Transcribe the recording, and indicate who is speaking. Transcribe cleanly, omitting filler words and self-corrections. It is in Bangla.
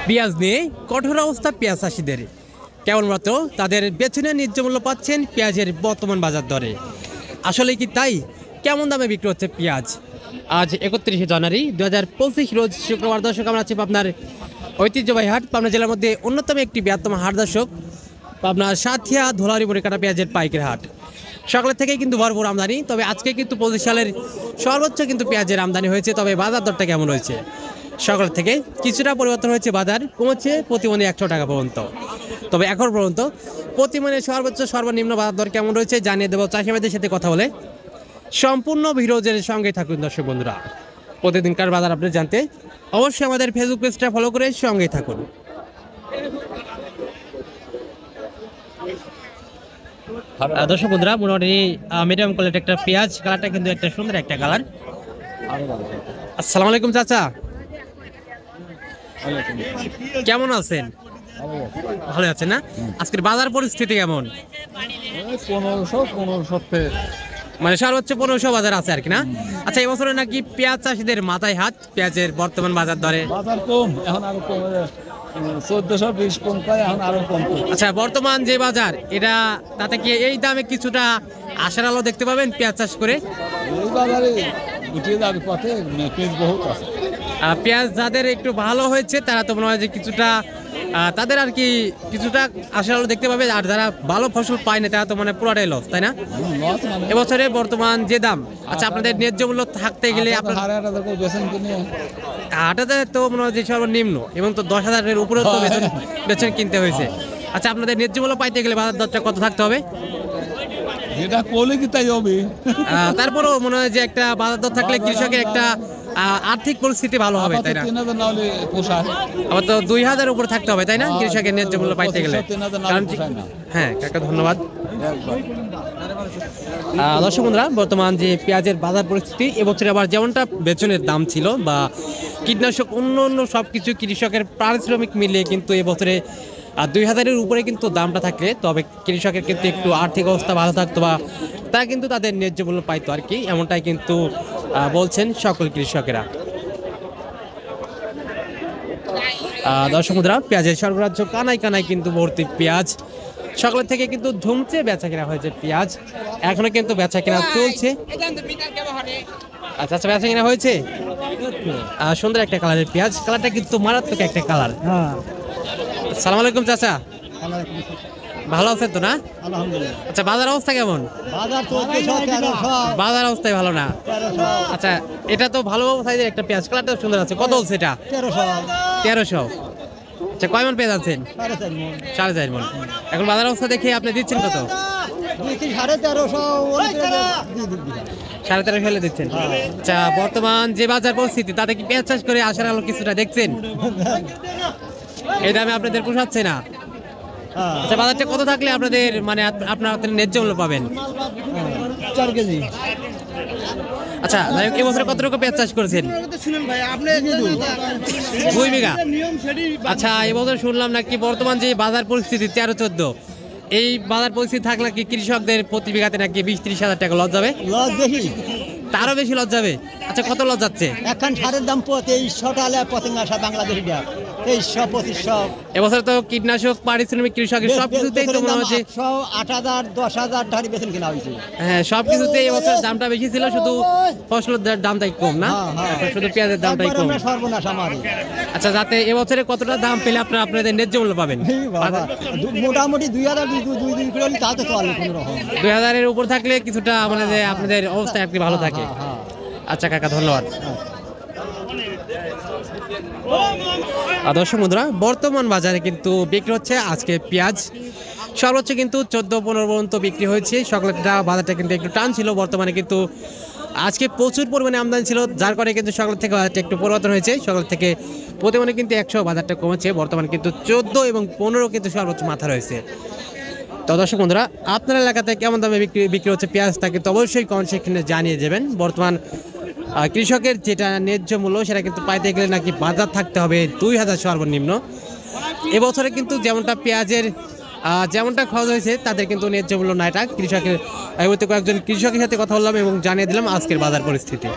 Speaker 1: পেঁয়াজ নিয়ে কঠোর অবস্থা পেঁয়াজ চাষিদের, কেবলমাত্র তাদের বেতনে ন্যায্য মূল্য পাচ্ছেন পেঁয়াজের বর্তমান বাজার দরে। আসলে কি তাই? কেমন দামে বিক্রি হচ্ছে পেঁয়াজ? আজ 31শে জানুয়ারি 2025 রোজ শুক্রবার। দর্শক, আমরা আছি আপনার ঐতিহ্যবাহী হাট, পাবনা জেলার মধ্যে অন্যতম একটি বৃহত্তম হাট দর্শক, পাবনা সাথিয়া ধোলারি মরিকাটা পেঁয়াজের পাইকারি হাট। সকালের থেকেই কিন্তু ভরপুর আমদানি, তবে আজকে কিন্তু 25 সালের সর্বোচ্চ কিন্তু পেঁয়াজের আমদানি হয়েছে। তবে বাজার দরটা কেমন রয়েছে? সকাল থেকে কিছুটা পরিবর্তন হয়েছে, বাজার কমেছে প্রতিমণে 100 টাকা পর্যন্ত। তবে এখন পর্যন্ত প্রতিমণে সর্বোচ্চ সর্বনিম্ন বাজার দর কেমন রয়েছে জানিয়ে দেবো চাষিবাদের সাথে কথা বলে। সম্পূর্ণ ভিডিওর সঙ্গে থাকুন দর্শক বন্ধুরা। প্রতিদিনকার বাজার আপনি জানতে অবশ্যই আমাদের ফেসবুক পেজটা ফলো করে সঙ্গেই থাকুন। দর্শক বন্ধুরা, মোটামুটি মিডিয়াম কোয়ালিটি একটা পেঁয়াজ, কালারটা কিন্তু একটা সুন্দর একটা কালার। আসসালামু আলাইকুম চাচা, কেমন আছেন? ভালো আছেন না? আজকের বাজার পরিস্থিতি কেমন?
Speaker 2: 1500
Speaker 1: মানে সর্বোচ্চ 1500 বাজার আছে আর কি না? আচ্ছা, এই বছরে নাকি পেঁয়াজ চাষিদের মাথায় হাত পেঁয়াজের বর্তমান বাজার দরে।
Speaker 2: বাজার কম, এখন আরো কম, 1420 কম পায়, এখন আরো কম।
Speaker 1: আচ্ছা, বর্তমান যে বাজার এটা, তাতে কি এই দামে কিছুটা আশার আলো দেখতে পাবেন পেঁয়াজ চাষ করে?
Speaker 2: এই বাজারে উঠিয়ে যাবে পথে পেঁয়াজ বহুত আছে।
Speaker 1: পেঁয়াজ যাদের একটু ভালো হয়েছে তারা তো মনে হয় যে কিছুটা তাদের আর কি কিছুটা আশার আলো দেখতে পাবে, আর যারা ভালো ফসল পায় না তারা তো মানে পুরোটাই লস, তাই না? এবছরে বর্তমান যে দাম, আচ্ছা আপনাদের ন্যায্য মূল্য থাকতে গেলে আপনার 8,000 তো মনে হয় যে সর্বনিম্ন, এবং তো 10,000-এর উপরে তো বেতন কিনতে হয়েছে। আচ্ছা, আপনাদের ন্যায্য মূল্য পাইতে গেলে বাজার দরটা কত থাকতে হবে?
Speaker 2: যেটা করলে কি তাই হবে।
Speaker 1: তারপরেও মনে হয় যে একটা বাজার দর থাকলে কৃষকের একটা আর্থিক পরিস্থিতি ভালো হবে, তাই না? আবার তো 2,000 উপরে থাকতে হবে, তাই না, কৃষকের ন্যায্য মূল্য পাইতে গেলে? হ্যাঁ কাকা, ধন্যবাদ। দর্শক বন্ধুরা, বর্তমান যে পেঁয়াজের বাজার পরিস্থিতি, এবছরে আবার যেমনটা বেতনের দাম ছিল বা কীটনাশক অন্য সব কিছু কৃষকের পারিশ্রমিক মিলিয়ে কিন্তু এবছরে 2,000-এর উপরে কিন্তু দামটা থাকলে তবে কৃষকের কিন্তু একটু আর্থিক অবস্থা ভালো থাকতো বা তারা কিন্তু তাদের ন্যায্য মূল্য পাইতো আর কি, এমনটাই কিন্তু বলছেন সকল কৃষকেরা। দর্শক বন্ধুরা, পেঁয়াজের সর্বরাজ্য কানায় কানায় কিন্তু ভর্তি পেঁয়াজ। সকালের থেকে কিন্তু ধুমছে বেচা কেনা হয়েছে পেঁয়াজ, এখনো কিন্তু বেচা কেনা চলছে। আচ্ছা, বেচা কেনা হয়েছে। সুন্দর একটা কালারের পেঁয়াজ, কালারটা কিন্তু মারাত্মক একটা কালার। আসসালামু আলাইকুম চাচা, ভালো আছেন তো না?
Speaker 3: আলহামদুলিল্লাহ।
Speaker 1: আচ্ছা, বাজার অবস্থা কেমন? বাজার অবস্থায় ভালো না। আচ্ছা, এটা তো ভালো সাইজের একটা পেঁয়াজ, কালারটা সুন্দর আছে। কত বলছে এটা? 1300। আচ্ছা, কয় মন পেঁয়াজ আছেন? 4.5 মন। এখন বাজার অবস্থা দেখে আপনি দিচ্ছেন কত? 1350 হলে দিচ্ছেন। আচ্ছা, বর্তমান যে বাজার পরিস্থিতি তাতে কি পেঁয়াজ চাষ করে আসার আলো কিছুটা দেখছেন? এই দামে আপনাদের পোষাচ্ছে না। আচ্ছা, বাজারটা কত থাকলে আপনাদের মানে আপনারা ন্যায্য মূল্য পাবেন?
Speaker 3: 4 কেজি।
Speaker 1: আচ্ছা, এবছরে কত রকম পেঁয়াজ চাষ করেছেন? 2 বিঘা। আচ্ছা, এবছর শুনলাম নাকি বর্তমান যে বাজার পরিস্থিতি 13-14, এই বাজার পরিস্থিতি থাকলে কি কৃষকদের প্রতি বিঘাতে নাকি 20-30 হাজার টাকা লস যাবে?
Speaker 3: লস দেখি
Speaker 1: তারও বেশি লস যাবে। আচ্ছা, কত লস যাচ্ছে?
Speaker 3: এখন সারের দাম 2300 টাকা পতেঙ্গা আসা বাংলাদেশি টাকা 2300 2500।
Speaker 1: এবছর তো কীটনাশক পারিশ্রমিক কৃষকের সবকিছুতেই তো মনে হচ্ছে
Speaker 3: 8,000 10,000 ধারি বেতন কেনা হয়েছে।
Speaker 1: হ্যাঁ, সবকিছুতে এবছর দামটা বেশি ছিল, শুধু ফসলের দামটাই কম না? শুধু পেঁয়াজের দামটাই কম।
Speaker 3: সর্বনাশ আমার।
Speaker 1: আচ্ছা, যাতে এবছরে কতটা দাম পেলে আপনাদের ন্যায্য মূল্য পাবেন?
Speaker 3: মোটামুটি 2,000 2 কিলো তাতে চলে কোনো রকম।
Speaker 1: 2,000-এর উপর থাকলে কিছুটা মানে যে আপনাদের অবস্থা একটু ভালো থাকে। আচ্ছা কাকা, ধন্যবাদ। দর্শক বন্ধুরা, বর্তমান বাজারে কিন্তু বিক্রি হচ্ছে আজকে পেঁয়াজ সর্বোচ্চ কিন্তু 14-15 পর্যন্ত বিক্রি হয়েছে। সকালের বাজারটা কিন্তু একটু টান ছিল, বর্তমানে কিন্তু আজকে প্রচুর পরিমাণে আমদানি ছিল, যার কারণে কিন্তু সকাল থেকে বাজারটা একটু পরিবর্তন হয়েছে। সকাল থেকে প্রতিমানে কিন্তু 100 বাজারটা কমেছে, বর্তমানে কিন্তু 14 এবং 15 কিন্তু সর্বোচ্চ মাথা রয়েছে। তো দর্শক বন্ধুরা, আপনার এলাকাতে কেমন দামে বিক্রি হচ্ছে পেঁয়াজ তা কিন্তু অবশ্যই কমেন্ট সেকশনে জানিয়ে যাবেন। বর্তমান কৃষকের যেটা ন্যায্য মূল্য সেটা কিন্তু পাইতে গেলে নাকি বাজার থাকতে হবে 2,000 সর্বনিম্ন। এবছরে কিন্তু যেমনটা পেঁয়াজের যেমনটা খরচ হয়েছে তাদের কিন্তু ন্যায্য মূল্য নাই। এটা কৃষকের কয়েকজন কৃষকের সাথে কথা বললাম এবং জানিয়ে দিলাম আজকের বাজার পরিস্থিতি।